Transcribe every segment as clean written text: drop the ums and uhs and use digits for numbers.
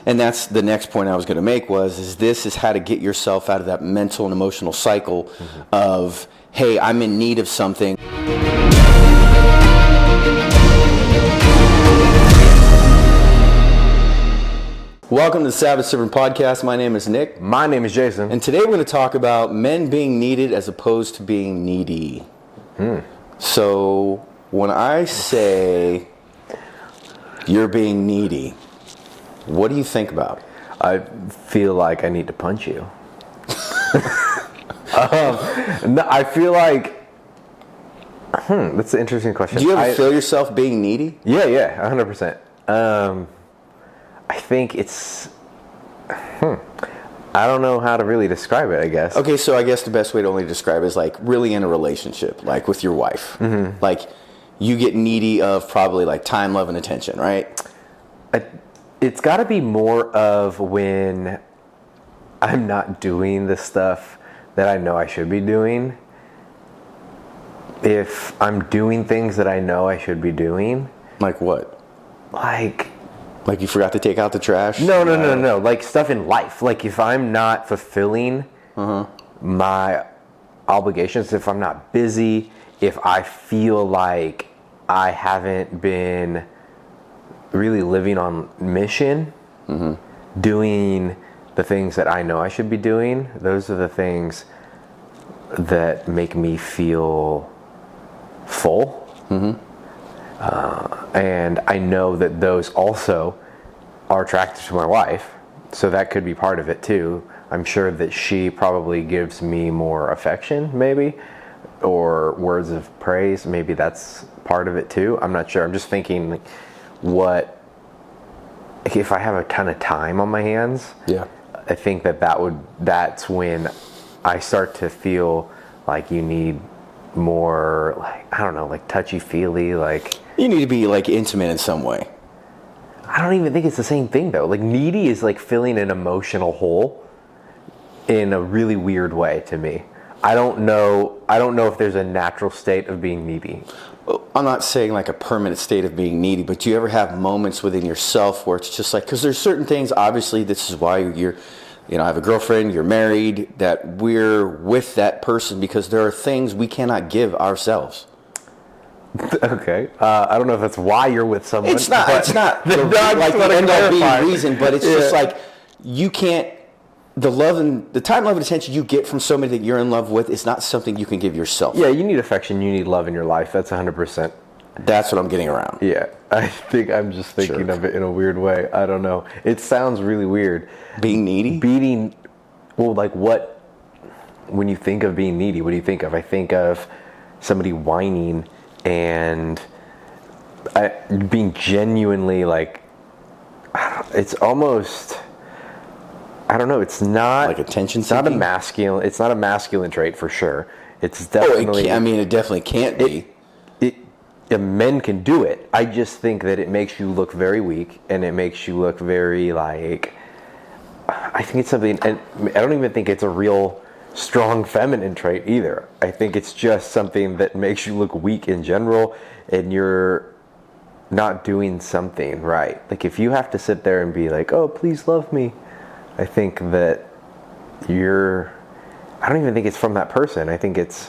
And that's the next point I was going to make this is how to get yourself out of that mental and emotional cycle of, hey, I'm in need of something. Welcome to the Savage Servant Podcast. My name is Nick. My name is Jason. And today we're going to talk about men being needed as opposed to being needy. So when I say you're being needy, what do you think about? I feel like I need to punch you. No, I feel like, that's an interesting question. Do you ever feel yourself being needy? Yeah, 100%. I think it's, I don't know how to really describe it, I guess. Okay, so I guess the best way to only describe it is like really in a relationship, like with your wife. Like you get needy of probably like time, love, and attention, right? It's got to be more of when I'm not doing the stuff that I know I should be doing. If I'm doing things that I know I should be doing. Like what? Like you forgot to take out the trash? No. Like stuff in life. Like if I'm not fulfilling my obligations, if I'm not busy, if I feel like I haven't been really living on mission, doing the things that I know I should be doing, those are the things that make me feel full. And I know that those also are attractive to my wife, so that could be part of it too. I'm sure that she probably gives me more affection, maybe, or words of praise. Maybe that's part of it too. I'm not sure. I'm just thinking, like, what if I have a ton of time on my hands? Yeah, I think that's when I start to feel like you need more, like, I don't know, like touchy-feely, like you need to be like intimate in some way. I don't even think it's the same thing though. Like needy is like filling an emotional hole in a really weird way to me. I don't know if there's a natural state of being needy. I'm not saying like a permanent state of being needy, but do you ever have moments within yourself where it's just like, because there's certain things, obviously this is why I have a girlfriend, you're married, that we're with that person because there are things we cannot give ourselves. Okay. I don't know if that's why you're with someone. It's not the end all being reason, but it's just like you can't, the love and the time, love, and attention you get from somebody that you're in love with is not something you can give yourself. Yeah, you need affection, you need love in your life. That's 100%. That's what I'm getting around. Yeah, I think I'm just thinking of it in a weird way. I don't know. It sounds really weird. Being needy? Like what, when you think of being needy, what do you think of? I think of somebody whining and being genuinely like, it's almost, I don't know, it's not like attention seeking? It's not a masculine trait for sure. It's definitely, it definitely can't be. Men can do it. I just think that it makes you look very weak, and it makes you look very like, I think it's something, and I don't even think it's a real strong feminine trait either. I think it's just something that makes you look weak in general, and you're not doing something right. Like if you have to sit there and be like, oh, please love me, I think that I don't even think it's from that person. I think it's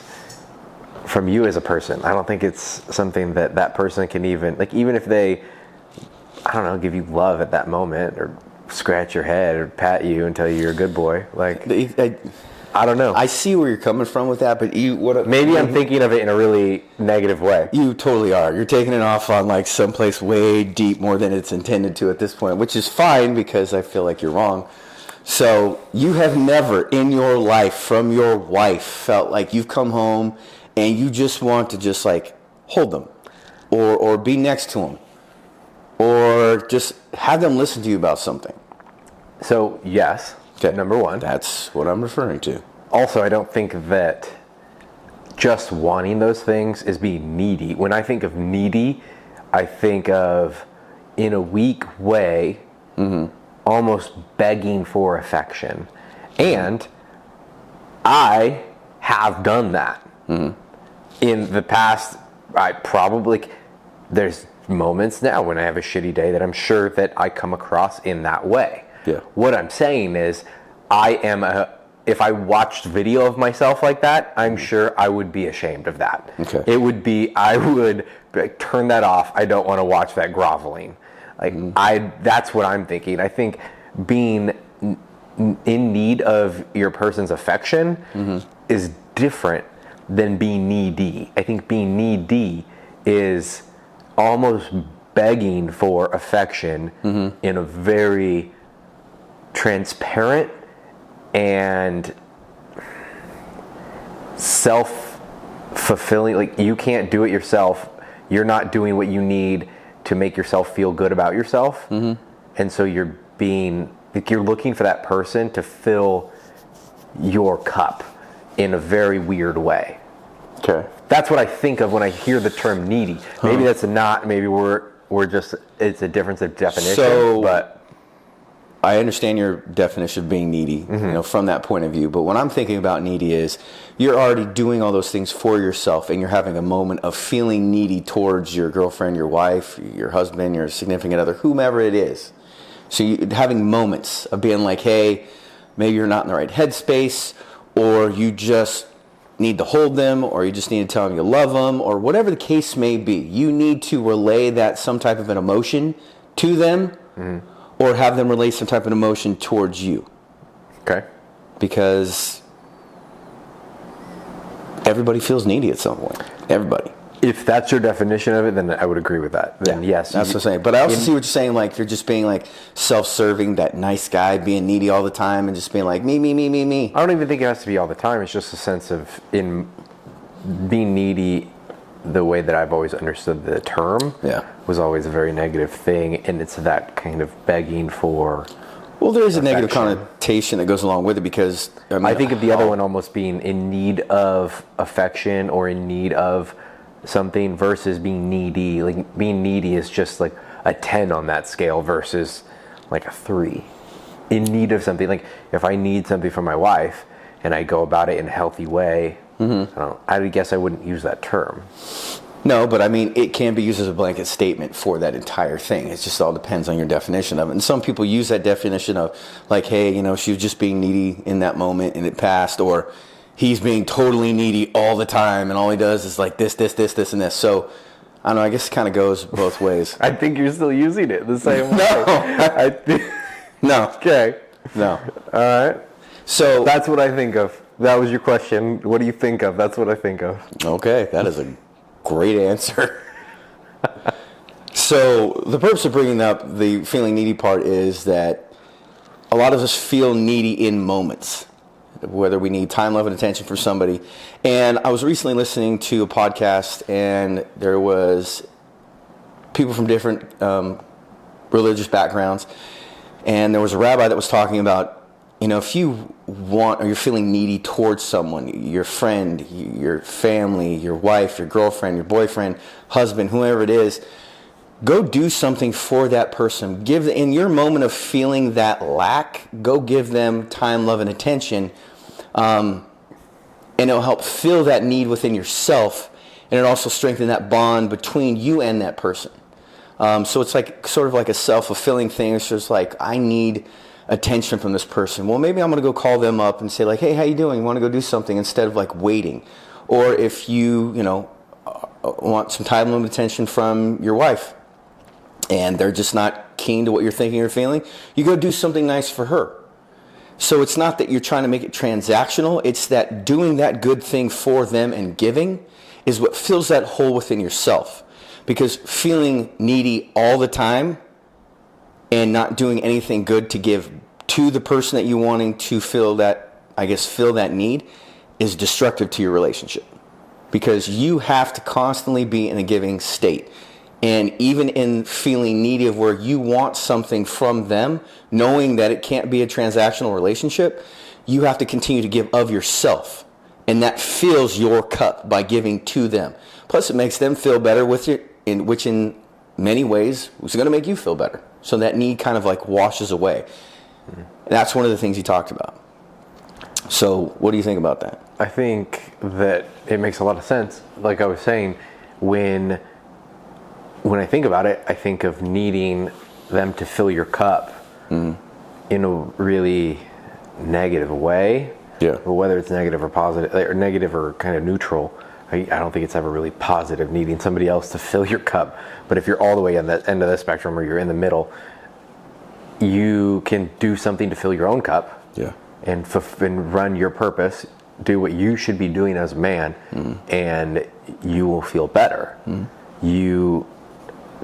from you as a person. I don't think it's something that person can even if they, I don't know, give you love at that moment or scratch your head or pat you and tell you you're a good boy. Like, I don't know. I see where you're coming from with that, but maybe I'm thinking of it in a really negative way. You totally are. You're taking it off on like someplace way deep more than it's intended to at this point, which is fine because I feel like you're wrong. So you have never in your life from your wife felt like you've come home and you just want to just like hold them or be next to them or just have them listen to you about something. So yes, okay. Number one. That's what I'm referring to. Also, I don't think that just wanting those things is being needy. When I think of needy, I think of in a weak way, almost begging for affection. And I have done that. In the past, there's moments now when I have a shitty day that I'm sure that I come across in that way. Yeah. What I'm saying is, if I watched video of myself like that, I'm sure I would be ashamed of that. Okay. I would turn that off. I don't want to watch that groveling. That's what I'm thinking. I think being in need of your person's affection is different than being needy. I think being needy is almost begging for affection in a very transparent and self-fulfilling, like you can't do it yourself. You're not doing what you need to make yourself feel good about yourself. And so you're looking for that person to fill your cup in a very weird way. Okay. That's what I think of when I hear the term needy. Maybe that's not, maybe we're just, it's a difference of definition, but I understand your definition of being needy, from that point of view. But what I'm thinking about needy is you're already doing all those things for yourself, and you're having a moment of feeling needy towards your girlfriend, your wife, your husband, your significant other, whomever it is. So you're having moments of being like, hey, maybe you're not in the right headspace, or you just need to hold them, or you just need to tell them you love them, or whatever the case may be. You need to relay that some type of an emotion to them, or have them relay some type of emotion towards you. Okay. Because everybody feels needy at some point. Everybody. If that's your definition of it, then I would agree with that. Then yes. That's what I'm saying. But I also see what you're saying, like you're just being like self-serving, that nice guy, being needy all the time and just being like me, me, me, me, me. I don't even think it has to be all the time. It's just a sense of in being needy. The way that I've always understood the term was always a very negative thing, and it's that kind of begging for Well, there is a negative affection. connotation that goes along with it because I think of the other one almost being in need of affection or in need of something versus being needy. Like being needy is just like a 10 on that scale versus like a 3. In need of something, like if I need something from my wife and I go about it in a healthy way, I guess I wouldn't use that term. No, but I mean, it can be used as a blanket statement for that entire thing. It just all depends on your definition of it. And some people use that definition of like, hey, she was just being needy in that moment and it passed, or he's being totally needy all the time and all he does is like this, this, this, this, and this. So, I don't know, I guess it kind of goes both ways. I think you're still using it the same way. No. Okay. No. All right. So that's what I think of. That was your question. What do you think of? That's what I think of. Okay, that is a great answer. So the purpose of bringing up the feeling needy part is that a lot of us feel needy in moments, whether we need time, love, and attention from somebody. And I was recently listening to a podcast, and there was people from different religious backgrounds, and there was a rabbi that was talking about, if you want or you're feeling needy towards someone, your friend, your family, your wife, your girlfriend, your boyfriend, husband, whoever it is, go do something for that person. In your moment of feeling that lack, go give them time, love, and attention, and it'll help fill that need within yourself, and it'll also strengthen that bond between you and that person. So it's like sort of like a self-fulfilling thing. It's just like, I need attention from this person. Well, maybe I'm going to go call them up and say like, hey, how you doing? You want to go do something, instead of like waiting. Or if you want some time and attention from your wife and they're just not keen to what you're thinking or feeling, you go do something nice for her. So it's not that you're trying to make it transactional. It's that doing that good thing for them and giving is what fills that hole within yourself. Because feeling needy all the time and not doing anything good to give to the person that you're wanting to fill that need is destructive to your relationship. Because you have to constantly be in a giving state. And even in feeling needy of where you want something from them, knowing that it can't be a transactional relationship, you have to continue to give of yourself. And that fills your cup by giving to them. Plus it makes them feel better with you, which in many ways is going to make you feel better. So that need kind of like washes away. And that's one of the things he talked about. So what do you think about that? I think that it makes a lot of sense. Like I was saying, when when I think about it, I think of needing them to fill your cup in a really negative way. Yeah. But whether it's negative or positive, or negative or kind of neutral, I don't think it's ever really positive, needing somebody else to fill your cup. But if you're all the way on the end of the spectrum, or you're in the middle, you can do something to fill your own cup. Yeah. And run your purpose, do what you should be doing as a man, and you will feel better. You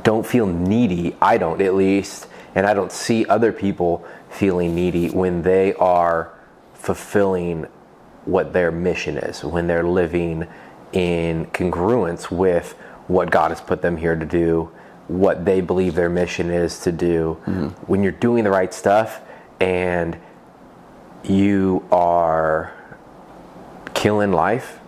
don't feel needy, I don't at least, and I don't see other people feeling needy when they are fulfilling what their mission is, when they're living in congruence with what God has put them here to do, what they believe their mission is to do. When you're doing the right stuff and you are killing life,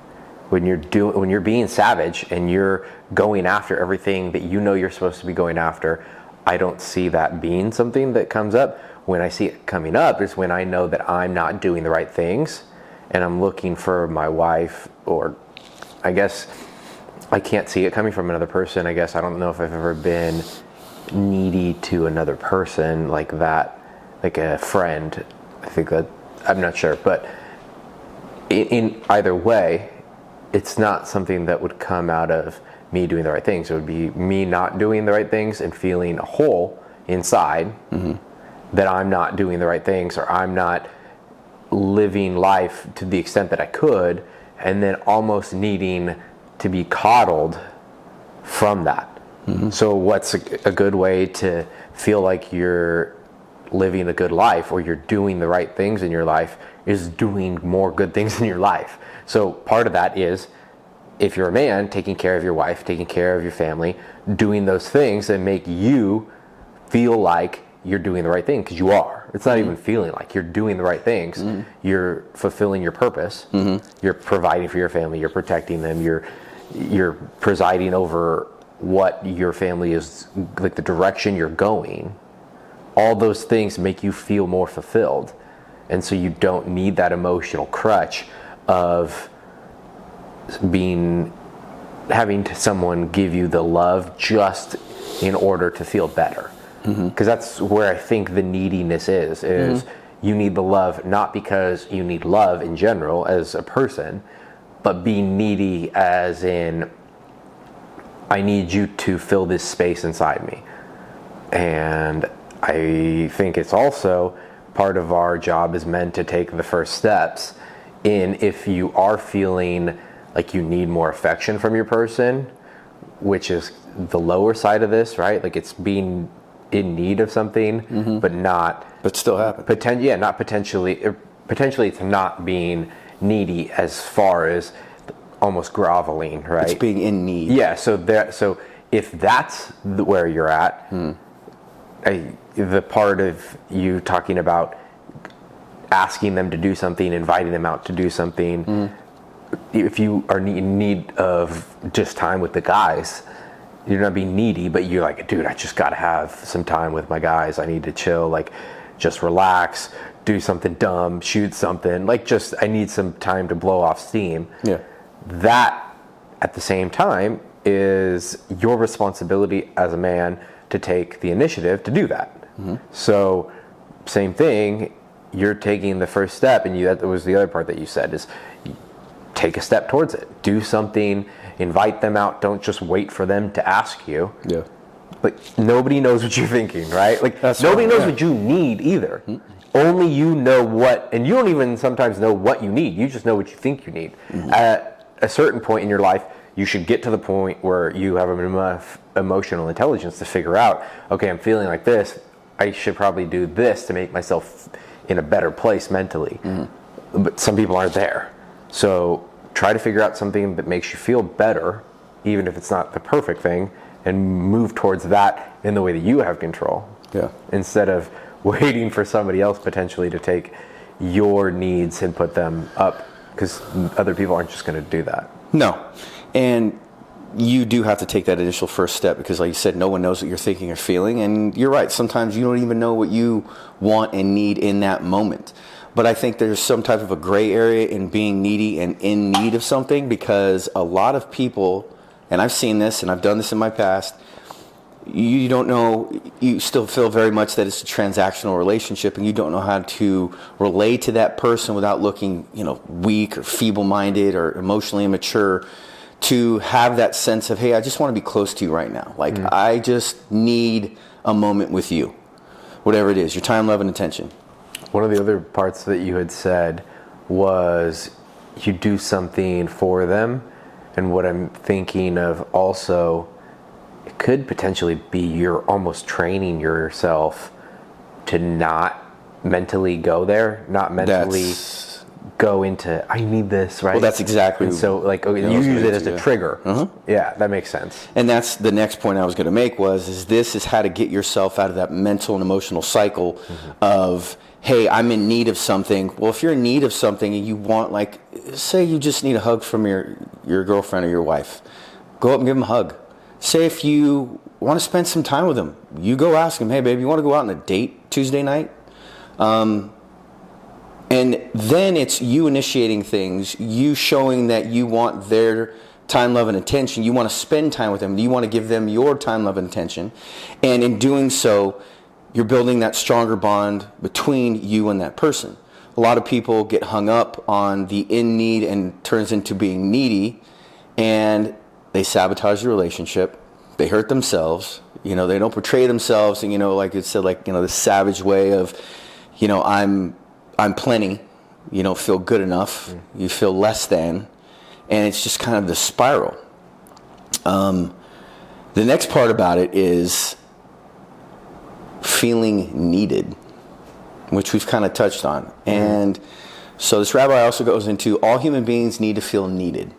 when you're being savage and you're going after everything that you know you're supposed to be going after, I don't see that being something that comes up. When I see it coming up is when I know that I'm not doing the right things, and I'm looking for my wife, or I guess I can't see it coming from another person. I guess I don't know if I've ever been needy to another person like that, like a friend. I think that, I'm not sure, but in either way, it's not something that would come out of me doing the right things. It would be me not doing the right things and feeling a hole inside that I'm not doing the right things, or I'm not living life to the extent that I could, and then almost needing to be coddled from that. So what's a good way to feel like you're living a good life, or you're doing the right things in your life, is doing more good things in your life. So part of that is, if you're a man, taking care of your wife, taking care of your family, doing those things that make you feel like you're doing the right thing, because you are. It's not even feeling like you're doing the right things. You're fulfilling your purpose. You're providing for your family. You're protecting them. You're presiding over what your family is, like the direction you're going. All those things make you feel more fulfilled. And so you don't need that emotional crutch of having someone give you the love just in order to feel better. Because that's where I think the neediness is you need the love, not because you need love in general as a person, but being needy as in, I need you to fill this space inside me. And I think it's also part of our job is meant to take the first steps in, if you are feeling like you need more affection from your person, which is the lower side of this, right? Like it's being in need of something, but still happen. Potentially it's not being needy as far as almost groveling, right? It's being in need. Yeah. So if that's where you're at, the part of you talking about asking them to do something, inviting them out to do something, if you are in need of just time with the guys, you're not being needy, but you're like, dude, I just got to have some time with my guys. I need to chill, like just relax, do something dumb, shoot something, like I need some time to blow off steam. Yeah. That at the same time is your responsibility as a man to take the initiative to do that. So same thing, you're taking the first step, and that was the other part that you said, is take a step towards it. Do something, invite them out. Don't just wait for them to ask you. Yeah. But nobody knows what you're thinking, right? Like That's nobody right, knows what you need either. Only you know what, and you don't even sometimes know what you need. You just know what you think you need. At a certain point in your life, you should get to the point where you have enough emotional intelligence to figure out, okay, I'm feeling like this. I should probably do this to make myself in a better place mentally. But some people aren't there. So try to figure out something that makes you feel better, even if it's not the perfect thing, and move towards that in the way that you have control. Yeah. Instead of waiting for somebody else potentially to take your needs and put them up, because other people aren't just going to do that. No. And you do have to take that initial first step, because like you said, no one knows what you're thinking or feeling. And you're right. Sometimes you don't even know what you want and need in that moment. But I think there's some type of a gray area in being needy and in need of something, because a lot of people, and I've seen this and I've done this in my past, you don't know, you still feel very much that it's a transactional relationship, and you don't know how to relate to that person without looking, weak or feeble-minded or emotionally immature, to have that sense of, hey, I just want to be close to you right now. Like, I just need a moment with you. Whatever it is, your time, love, and attention. One of the other parts that you had said was you do something for them. And what I'm thinking of also, it could potentially be you're almost training yourself to not mentally go there, not mentally go into, I need this, right? Well, that's exactly. And so, like, you use it as a trigger. Yeah, that makes sense. And that's the next point I was going to make this is how to get yourself out of that mental and emotional cycle of, hey, I'm in need of something. Well, if you're in need of something and you want, like, say you just need a hug from your girlfriend or your wife, go up and give them a hug. Say if you want to spend some time with them, you go ask them, hey, babe, you want to go out on a date Tuesday night? And then it's you initiating things, you showing that you want their time, love, and attention. You want to spend time with them. You want to give them your time, love, and attention. And in doing so, you're building that stronger bond between you and that person. A lot of people get hung up on the in need and turns into being needy, and they sabotage the relationship. They hurt themselves. They don't portray themselves, and like it said, the savage way of, I'm plenty. You don't feel good enough. You feel less than, and it's just kind of the spiral. The next part about it is feeling needed, which we've kind of touched on. And so this rabbi also goes into all human beings need to feel needed.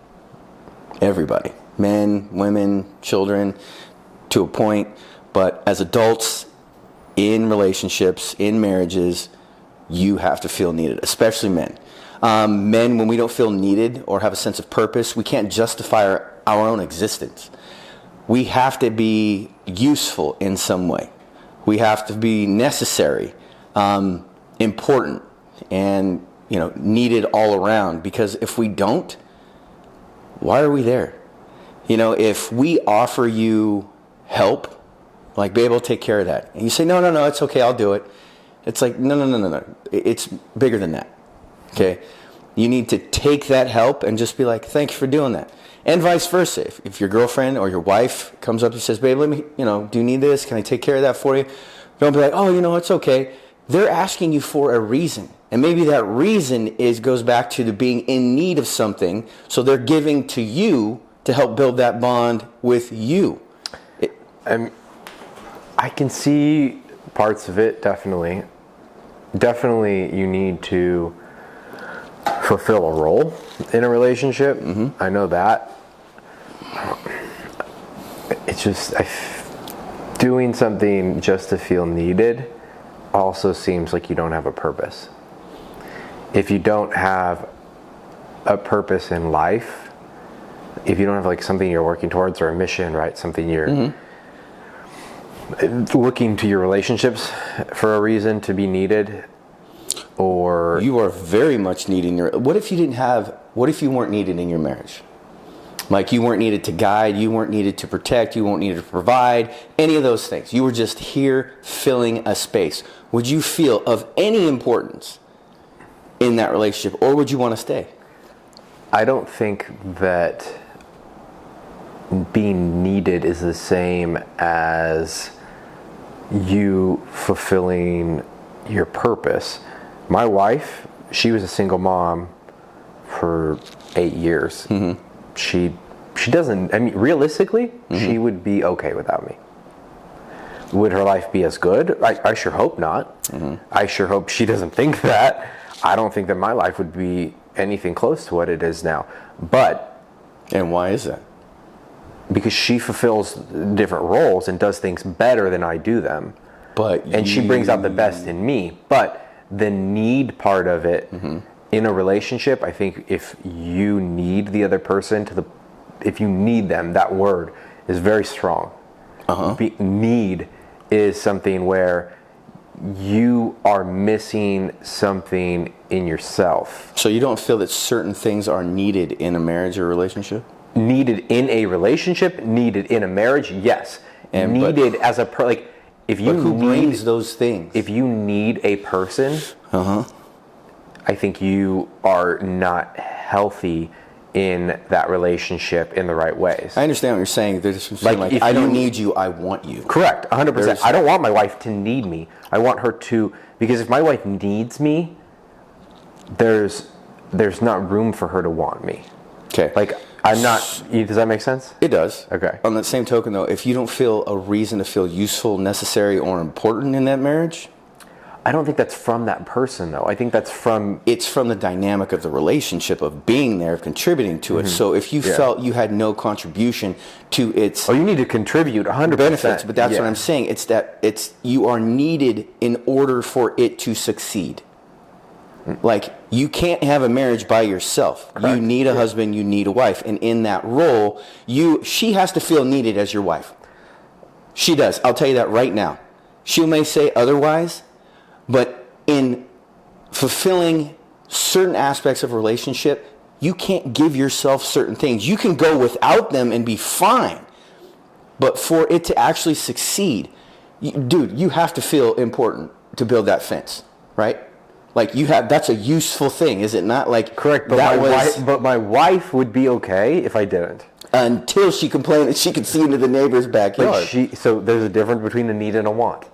Everybody. Men, women, children, to a point. But as adults, in relationships, in marriages, you have to feel needed, especially men. Men, when we don't feel needed or have a sense of purpose, we can't justify our own existence. We have to be useful in some way. We have to be necessary, important, and needed all around. Because if we don't, why are we there? If we offer you help, like, babe, I'll take care of that, and you say, no, it's okay, I'll do it. It's like, no. It's bigger than that. Okay, you need to take that help and just be like, thank you for doing that. And vice versa. If your girlfriend or your wife comes up and says, babe, let me, do you need this? Can I take care of that for you? Don't be like, oh, it's okay. They're asking you for a reason. And maybe that reason goes back to the being in need of something. So they're giving to you to help build that bond with you. I can see parts of it, definitely. Definitely you need to fulfill a role in a relationship. I know that. It's just doing something just to feel needed also seems like you don't have a purpose. If you don't have a purpose in life, if you don't have like something you're working towards or a mission, right? Something you're looking to your relationships for a reason to be needed, or you are very much needing what if you weren't needed in your marriage? Like, you weren't needed to guide, you weren't needed to protect, you weren't needed to provide, any of those things. You were just here filling a space. Would you feel of any importance in that relationship, or would you want to stay? I don't think that being needed is the same as you fulfilling your purpose. My wife, she was a single mom for 8 years. She doesn't, realistically, she would be okay without me. Would her life be as good? I sure hope not. I sure hope she doesn't think that. I don't think that my life would be anything close to what it is now. And why is that? Because she fulfills different roles and does things better than I do them. And she brings out the best in me. But the need part of it, in a relationship, I think if you need the other person if you need them, that word is very strong. Need is something where you are missing something in yourself. So you don't feel that certain things are needed in a marriage or relationship? Needed in a relationship, needed in a marriage, yes. And needed as a like if you but who need brings those things? if you need a person, I think you are not healthy in that relationship in the right ways. I understand what you're saying. There's like if I don't you- need you, I want you. Correct, 100%. I don't want my wife to need me. I want her to, because if my wife needs me, there's not room for her to want me. Okay. Like, I'm not, does that make sense? It does. Okay. On that same token, though, if you don't feel a reason to feel useful, necessary, or important in that marriage, I don't think that's from that person, though. I think that's from... it's from the dynamic of the relationship, of being there, contributing to it. So if you felt you had no contribution to its... Oh, you need to contribute 100%. benefits, but that's what I'm saying. It's you are needed in order for it to succeed. Like, you can't have a marriage by yourself. Correct. You need a husband, you need a wife. And in that role, she has to feel needed as your wife. She does. I'll tell you that right now. She may say otherwise, but in fulfilling certain aspects of a relationship, you can't give yourself certain things. You can go without them and be fine. But for it to actually succeed, you have to feel important to build that fence, right? Like, that's a useful thing, is it not? Like, Correct, but my wife would be okay if I didn't. Until she complained that she could see into the neighbor's backyard. So there's a difference between a need and a want.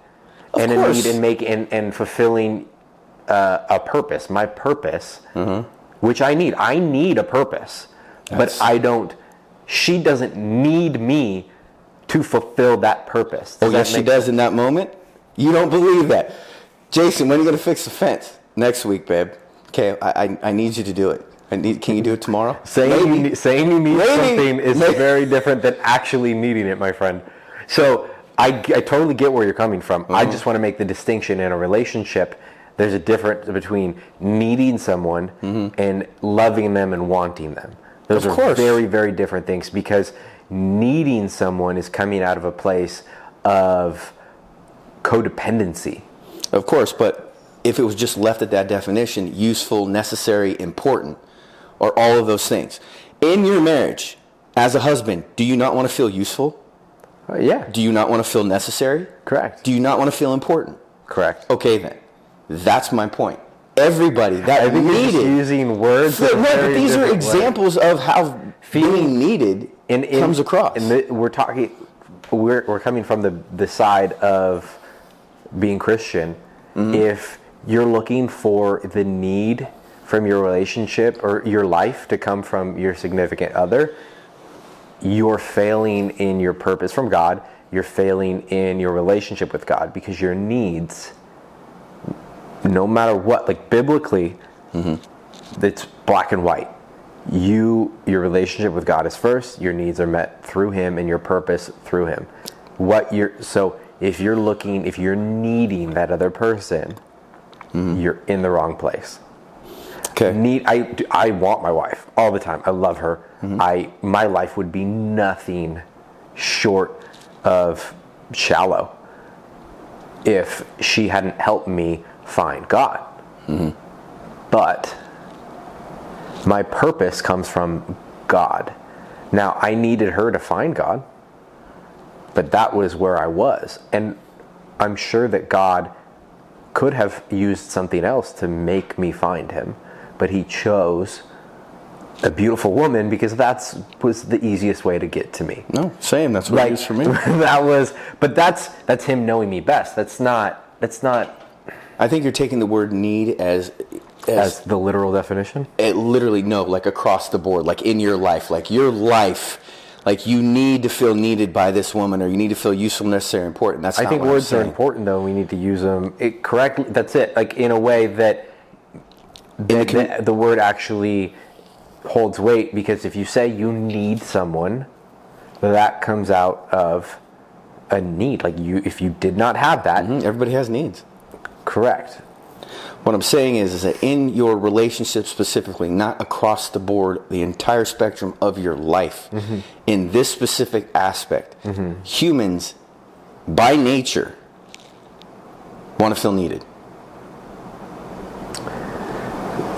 Of A course. need and fulfilling a purpose. My purpose, which I need. I need a purpose. But I don't... She doesn't need me to fulfill that purpose. Oh, yes, she does in that moment? You don't believe that. Jason, when are you going to fix the fence? Next week, babe. Okay, I need you to do it. Can you do it tomorrow? Saying you need something is very different than actually needing it, my friend. So I totally get where you're coming from. I just want to make the distinction in a relationship. There's a difference between needing someone and loving them and wanting them. Those are very, very different things, because needing someone is coming out of a place of codependency. Of course, but if it was just left at that definition, useful, necessary, important, or all of those things. In your marriage, as a husband, do you not want to feel useful? Yeah. Do you not want to feel necessary? Correct. Do you not want to feel important? Correct. Okay, then. That's my point. Everybody that I think needed... you're just using words... But these are examples of how feeling needed comes across. And we're coming from the side of being Christian. If you're looking for the need from your relationship or your life to come from your significant other, you're failing in your purpose from God. You're failing in your relationship with God, because your needs, no matter what, like biblically, it's black and white. Your relationship with God is first. Your needs are met through Him, and your purpose through Him. So if you're needing that other person, you're in the wrong place. Okay. I want my wife all the time. I love her. My life would be nothing short of shallow if she hadn't helped me find God. But my purpose comes from God. Now, I needed her to find God, but that was where I was. And I'm sure that God could have used something else to make me find Him, but He chose a beautiful woman because that was the easiest way to get to me. No, same. That's what it is for me. But that's Him knowing me best. That's not. I think you're taking the word need as the literal definition. It literally, no, like across the board, like in your life, like you need to feel needed by this woman, or you need to feel useful, necessary, important. That's not I think what words I'm are saying. important, though. We need to use them correctly. That's it. Like in a way that the word actually holds weight, because if you say you need someone, that comes out of a need. Like if you did not have that, Everybody has needs. Correct. What I'm saying is that in your relationship specifically, not across the board, the entire spectrum of your life, in this specific aspect, humans, by nature, want to feel needed.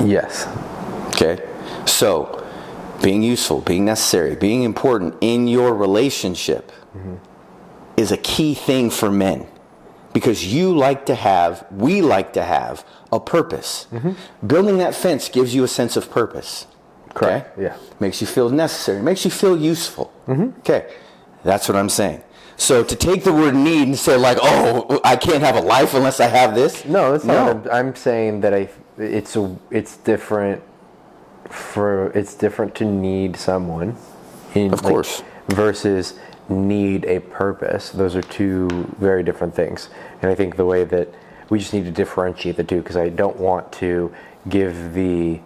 Yes. Okay? So, being useful, being necessary, being important in your relationship is a key thing for men. Because we like to have a purpose. Building that fence gives you a sense of purpose. Correct. Okay? Yeah. Makes you feel necessary. Makes you feel useful. Okay. That's what I'm saying. So to take the word need and say like, oh, I can't have a life unless I have this. No, that's not. I'm saying that it's different. It's different to need someone, Of course, versus need a purpose. Those are two very different things. And I think the way that we just need to differentiate the two, because I don't want to give the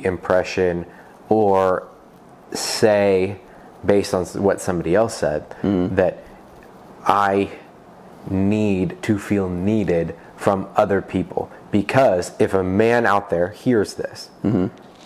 impression or say, based on what somebody else said, that I need to feel needed from other people. Because if a man out there hears this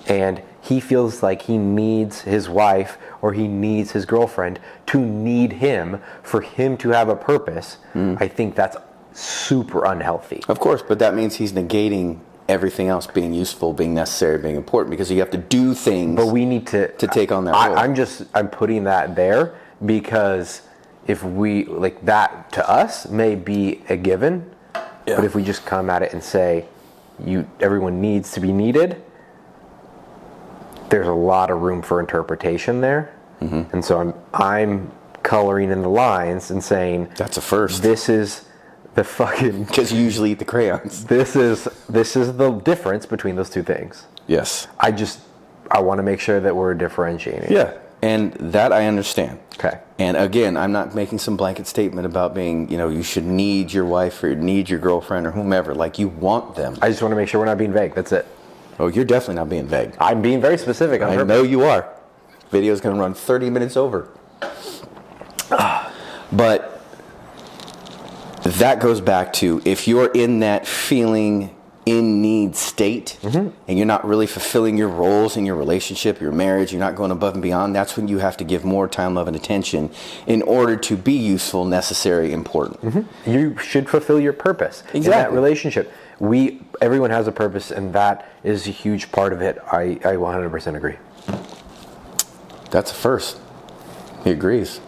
and he feels like he needs his wife or he needs his girlfriend to need him for him to have a purpose, I think that's super unhealthy. Of course, but that means he's negating everything else being useful, being necessary, being important, because you have to do things. But we need to take on that role. I'm putting that there because if we like that to us may be a given, but if we just come at it and say everyone needs to be needed, there's a lot of room for interpretation there. And so I'm coloring in the lines and saying that's a first. This is the fucking, because you usually eat the crayons. This is the difference between those two things. Yes. I want to make sure that we're differentiating. Yeah, and that I understand. Okay. And again, I'm not making some blanket statement about being, you should need your wife or need your girlfriend or whomever. Like, you want them. I just want to make sure we're not being vague. That's it. Oh, you're definitely not being vague. I'm being very specific. I know you are. Video's going to run 30 minutes over. But that goes back to, if you're in that feeling in need state and you're not really fulfilling your roles in your relationship, your marriage, you're not going above and beyond, that's when you have to give more time, love, and attention in order to be useful, necessary, important. You should fulfill your purpose in that relationship. Everyone has a purpose, and that is a huge part of it. I 100% agree. That's a first. He agrees.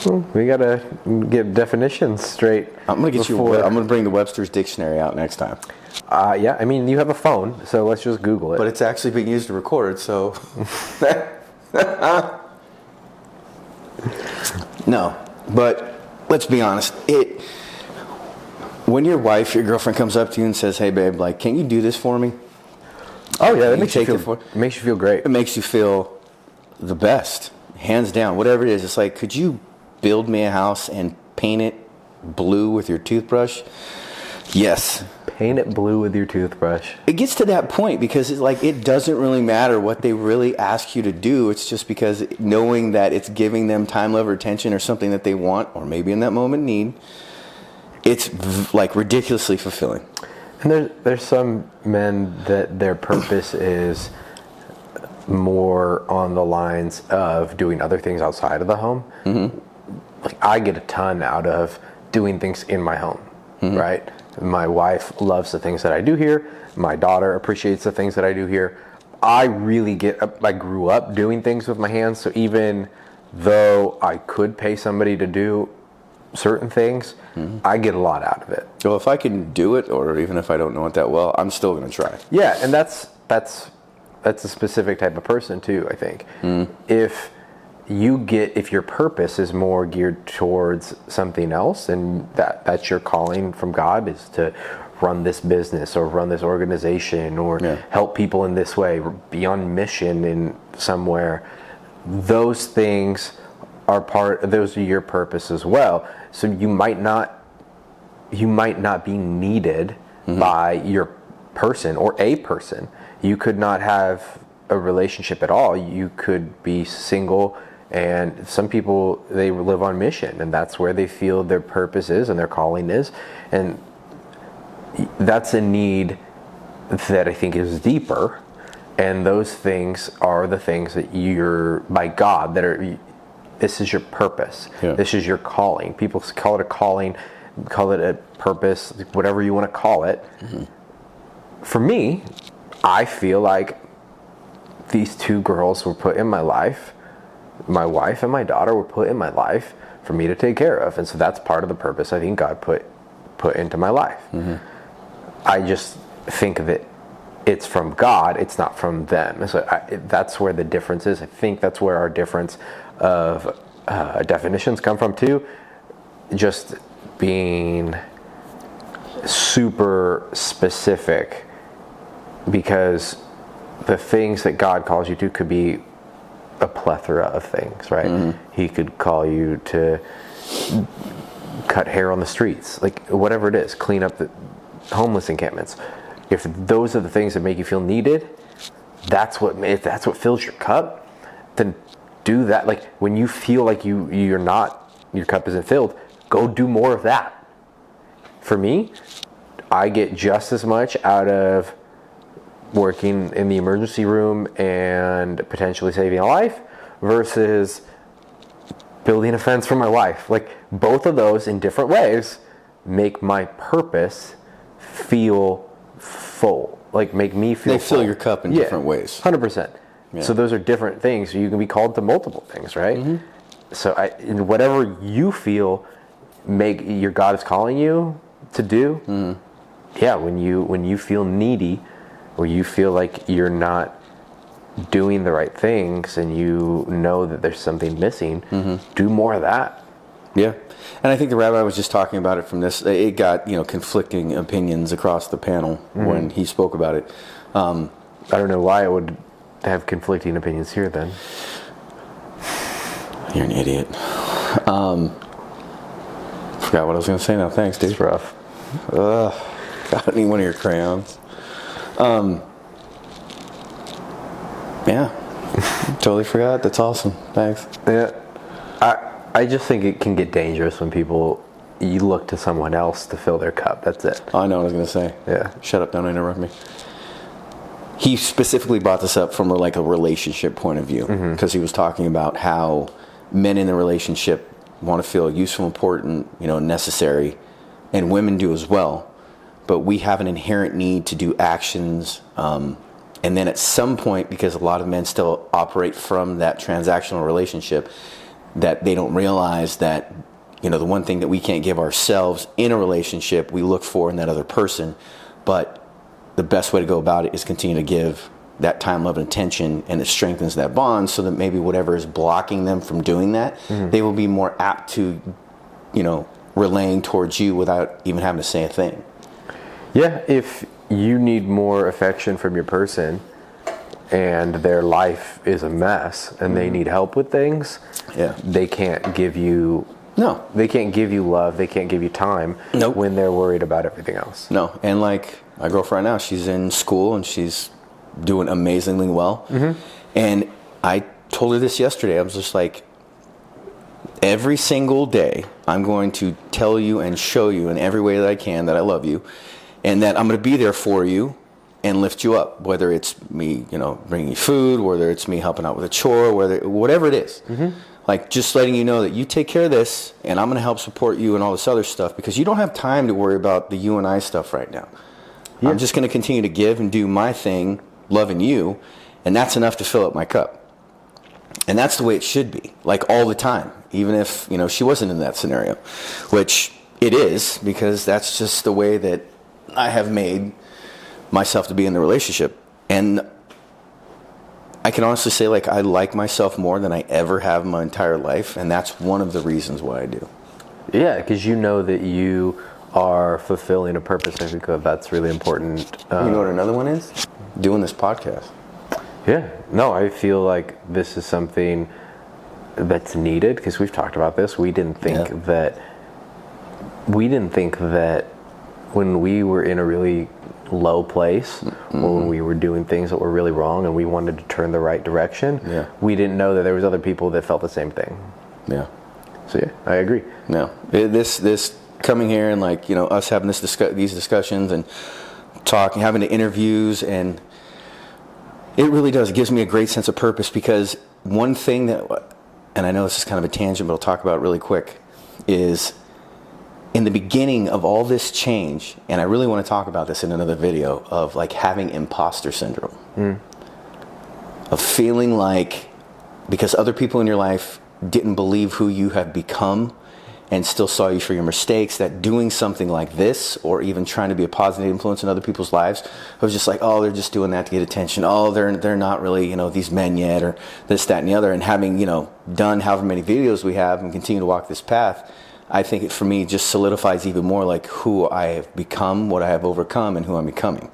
Well, we gotta get definitions straight. I'm gonna bring the Webster's dictionary out next time. Yeah, I mean, you have a phone, so let's just Google it. But it's actually being used to record, so. No, but let's be honest. When your wife, your girlfriend comes up to you and says, "Hey, babe, like, can you do this for me?" Oh yeah, that makes you feel great. It makes you feel the best, hands down. Whatever it is, it's like, could you build me a house and paint it blue with your toothbrush? Yes. Paint it blue with your toothbrush. It gets to that point because it's like, it doesn't really matter what they really ask you to do. It's just because knowing that it's giving them time, love, or attention, or something that they want, or maybe in that moment need, it's like ridiculously fulfilling. And there's some men that their purpose is more on the lines of doing other things outside of the home. Like, I get a ton out of doing things in my home, right? My wife loves the things that I do here. My daughter appreciates the things that I do here. I grew up doing things with my hands, so even though I could pay somebody to do certain things, I get a lot out of it. So if I can do it, or even if I don't know it that well, I'm still going to try. Yeah, and that's a specific type of person too, I think. If your purpose is more geared towards something else, and that's your calling from God, is to run this business or run this organization or help people in this way, be on mission in somewhere, those things those are your purpose as well. So you might not be needed by your person or a person. You could not have a relationship at all. You could be single, and some people, they live on mission, and that's where they feel their purpose is and their calling is, and that's a need that I think is deeper, and those things are the things that you're, by God, this is your purpose. This is your calling. People call it a calling, call it a purpose, whatever you want to call it. For me, I feel like these two girls were put in my life my wife and my daughter were put in my life for me to take care of. And so that's part of the purpose I think God put into my life. I just think that it's from God, it's not from them. So that's where the difference is. I think that's where our difference of definitions come from too. Just being super specific, because the things that God calls you to could be a plethora of things, right? He could call you to cut hair on the streets, like whatever it is, clean up the homeless encampments. If those are the things that make you feel needed, if that's what fills your cup, then do that. Like when you feel like your cup isn't filled, go do more of that. For me, I get just as much out of working in the emergency room and potentially saving a life versus building a fence for my wife. Like both of those in different ways make my purpose feel full, like make me feel They fill full. your cup in different ways. 100%. Yeah. So those are different things. You can be called to multiple things, right? So in whatever you feel your God is calling you to do, yeah, when you feel needy or you feel like you're not doing the right things and you know that there's something missing, do more of that. Yeah. And I think the rabbi was just talking about it from this. It got, conflicting opinions across the panel when he spoke about it. I don't know why I would have conflicting opinions here then. You're an idiot. Forgot what I was going to say now. Thanks, dude. It's rough. Got any one of your crayons? Yeah. Totally forgot. That's awesome. Thanks. Yeah. I just think it can get dangerous when you look to someone else to fill their cup. That's it. I know what I was going to say. Yeah. Shut up. Don't interrupt me. He specifically brought this up from a relationship point of view, because he was talking about how men in the relationship want to feel useful, important, necessary, and women do as well. But we have an inherent need to do actions. And then at some point, because a lot of men still operate from that transactional relationship, that they don't realize that, the one thing that we can't give ourselves in a relationship, we look for in that other person. But the best way to go about it is continue to give that time, love, and attention, and it strengthens that bond so that maybe whatever is blocking them from doing that, they will be more apt to, relaying towards you without even having to say a thing. Yeah, if you need more affection from your person and their life is a mess and they need help with things, they can't give you they can't give you love, they can't give you time when they're worried about everything else. No, and like my girlfriend now, she's in school and she's doing amazingly well. And I told her this yesterday. I was just like, every single day I'm going to tell you and show you in every way that I can that I love you and that I'm going to be there for you and lift you up, whether it's me, bringing you food, whether it's me helping out with a chore, whatever it is. Like just letting you know that you take care of this and I'm going to help support you and all this other stuff, because you don't have time to worry about the you and I stuff right now. I'm just going to continue to give and do my thing, loving you, and that's enough to fill up my cup. And that's the way it should be, like all the time, even if, she wasn't in that scenario, which it is, because that's just the way that I have made myself to be in the relationship. And I can honestly say, like, I like myself more than I ever have in my entire life, and that's one of the reasons why I do. Yeah, because you know that you are fulfilling a purpose. I think that's really important. You know what another one is? Doing this podcast. Yeah. No, I feel like this is something that's needed, because we've talked about this. We didn't think that when we were in a really low place, or when we were doing things that were really wrong and we wanted to turn the right direction, we didn't know that there was other people that felt the same thing. Yeah. So yeah, I agree. No, this coming here and us having these discussions and talking, having the interviews, and it really does. It gives me a great sense of purpose, because one thing that, and I know this is kind of a tangent, but I'll talk about it really quick, is in the beginning of all this change, and I really want to talk about this in another video, of like having imposter syndrome, of feeling like because other people in your life didn't believe who you have become and still saw you for your mistakes, that doing something like this, or even trying to be a positive influence in other people's lives, I was just like, oh, they're just doing that to get attention. Oh, they're not really, these men yet, or this, that, and the other. And having, done however many videos we have and continue to walk this path, I think it, for me, just solidifies even more like who I have become, what I have overcome, and who I'm becoming.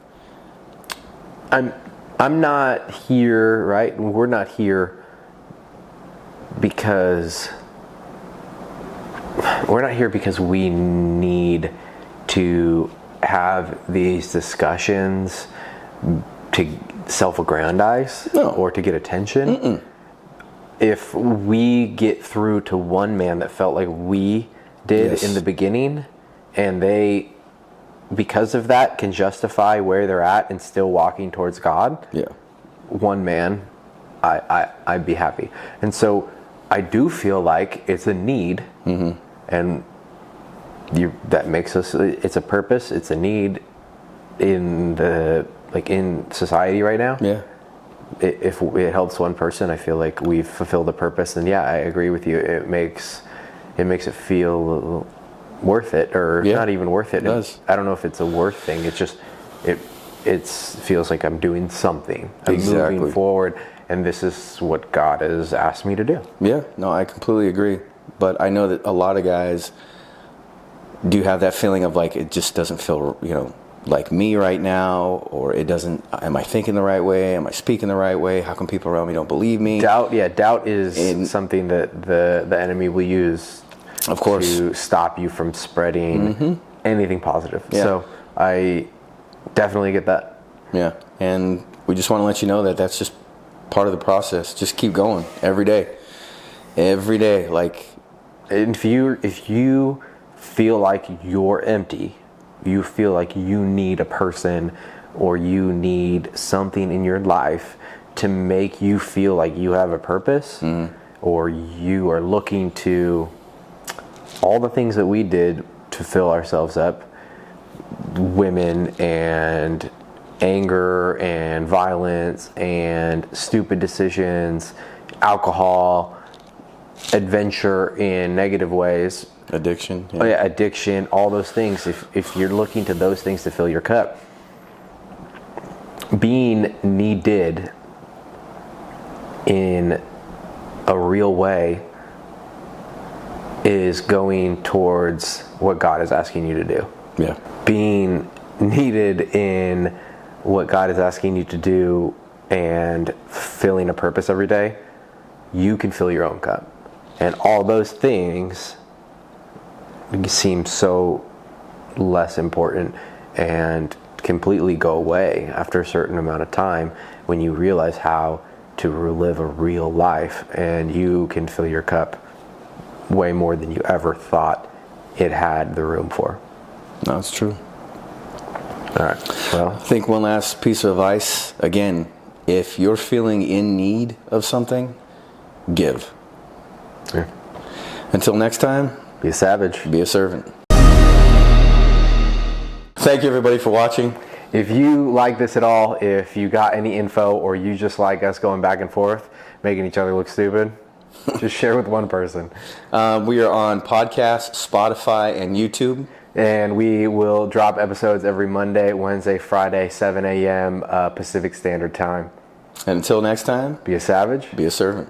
I'm not here, right? We're not here because we need to have these discussions to self-aggrandize or to get attention. Mm-mm. If we get through to one man that felt like we did in the beginning, and they, because of that, can justify where they're at and still walking towards God, one man, I'd be happy. And so I do feel like it's a need, and that makes us, it's a purpose, it's a need in society right now. Yeah. If it helps one person, I feel like we've fulfilled a purpose. And I agree with you. It makes it feel worth it, or not even worth it. It does. I don't know if it's a worth thing. It's just it feels like I'm doing something. I'm moving forward, and this is what God has asked me to do. Yeah, no, I completely agree. But I know that a lot of guys do have that feeling of like it just doesn't feel, like me right now, or it doesn't, am I thinking the right way? Am I speaking the right way? How come people around me don't believe me? Doubt is something that the enemy will use, of course, to stop you from spreading anything positive. Yeah. So I definitely get that. Yeah, and we just want to let you know that that's just part of the process. Just keep going every day. Like, and if you feel like you're empty, you feel like you need a person or you need something in your life to make you feel like you have a purpose, or you are looking to all the things that we did to fill ourselves up, women and anger and violence and stupid decisions, alcohol, adventure in negative ways, addiction, addiction, all those things. If you're looking to those things to fill your cup, being needed in a real way is going towards what God is asking you to do. Yeah. Being needed in what God is asking you to do and filling a purpose every day, you can fill your own cup. And all those things seem so less important and completely go away after a certain amount of time when you realize how to live a real life, and you can fill your cup way more than you ever thought it had the room for. No, it's true. All right. Well, I think one last piece of advice. Again, if you're feeling in need of something, give. Yeah. Until next time, be a savage, be a servant. Thank you, everybody, for watching. If you like this at all, if you got any info, or you just like us going back and forth, making each other look stupid, just share with one person. We are on podcasts, Spotify, and YouTube. And we will drop episodes every Monday, Wednesday, Friday, 7 a.m. Pacific Standard Time. And until next time, be a savage, be a servant.